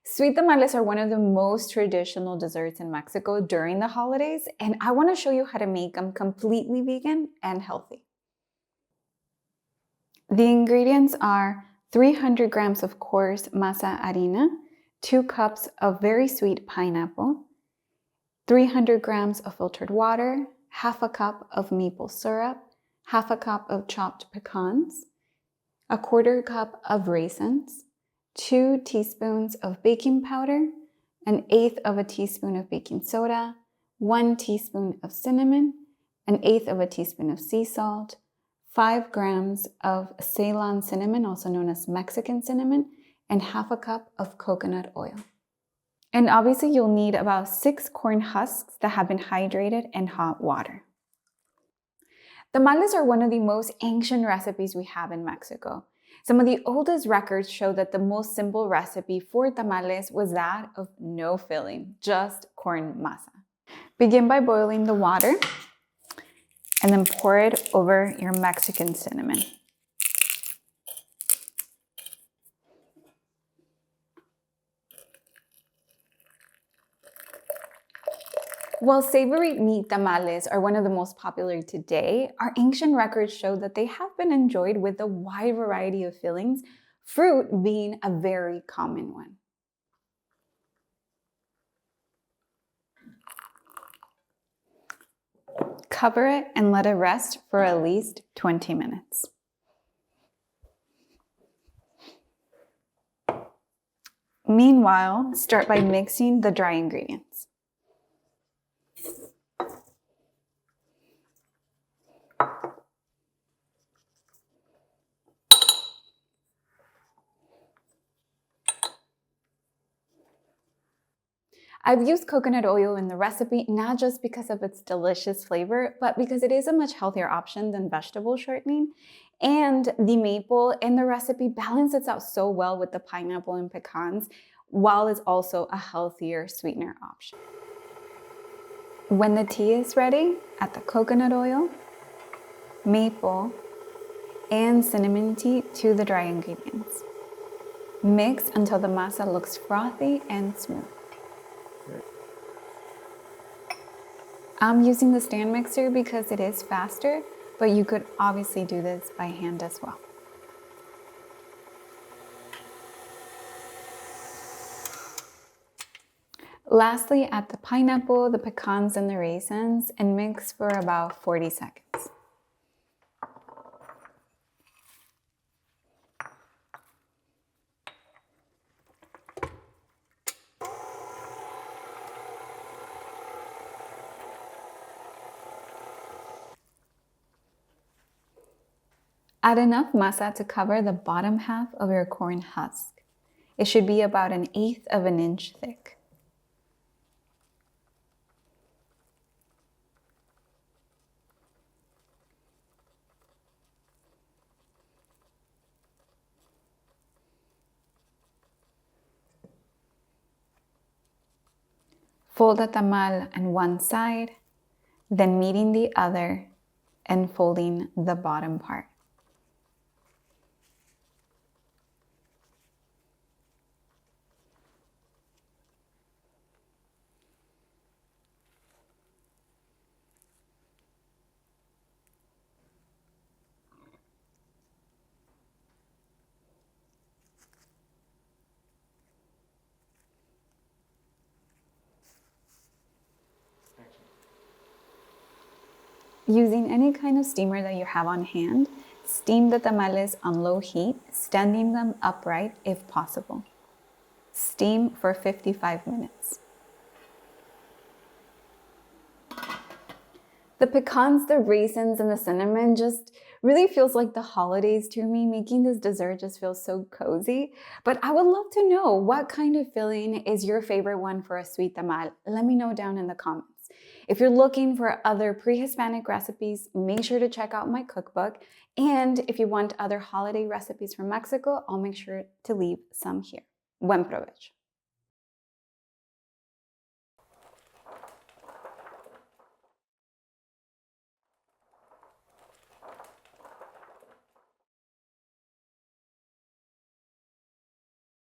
Sweet tamales are one of the most traditional desserts in Mexico during the holidays, and I want to show you how to make them completely vegan and healthy. The ingredients are 300 grams of coarse masa harina, 2 cups of very sweet pineapple, 300 grams of filtered water, half a cup of maple syrup, half a cup of chopped pecans, a quarter cup of raisins, 2 teaspoons of baking powder, 1/8 of a teaspoon of baking soda, 1 teaspoon of cinnamon, 1/8 of a teaspoon of sea salt, 5 grams of Ceylon cinnamon, also known as Mexican cinnamon, and half a cup of coconut oil. And obviously you'll need about 6 corn husks that have been hydrated in hot water. Tamales are one of the most ancient recipes we have in Mexico. Some of the oldest records show that the most simple recipe for tamales was that of no filling, just corn masa. Begin by boiling the water and then pour it over your Mexican cinnamon. While savory meat tamales are one of the most popular today, our ancient records show that they have been enjoyed with a wide variety of fillings, fruit being a very common one. Cover it and let it rest for at least 20 minutes. Meanwhile, start by mixing the dry ingredients. I've used coconut oil in the recipe not just because of its delicious flavor, but because it is a much healthier option than vegetable shortening. And the maple in the recipe balances out so well with the pineapple and pecans, while it's also a healthier sweetener option. When the tea is ready, add the coconut oil, maple, and cinnamon tea to the dry ingredients. Mix until the masa looks frothy and smooth. I'm using the stand mixer because it is faster, but you could obviously do this by hand as well. Lastly, add the pineapple, the pecans, and the raisins and mix for about 40 seconds. Add enough masa to cover the bottom half of your corn husk. It should be about 1/8 of an inch thick. Fold the tamal on one side, then meeting the other and folding the bottom part. Using any kind of steamer that you have on hand, steam the tamales on low heat, standing them upright if possible. Steam for 55 minutes. The pecans, the raisins, and the cinnamon just really feels like the holidays to me. Making this dessert just feels so cozy. But I would love to know, what kind of filling is your favorite one for a sweet tamal? Let me know down in the comments. If you're looking for other pre-Hispanic recipes, make sure to check out my cookbook. And if you want other holiday recipes from Mexico, I'll make sure to leave some here. Buen provecho.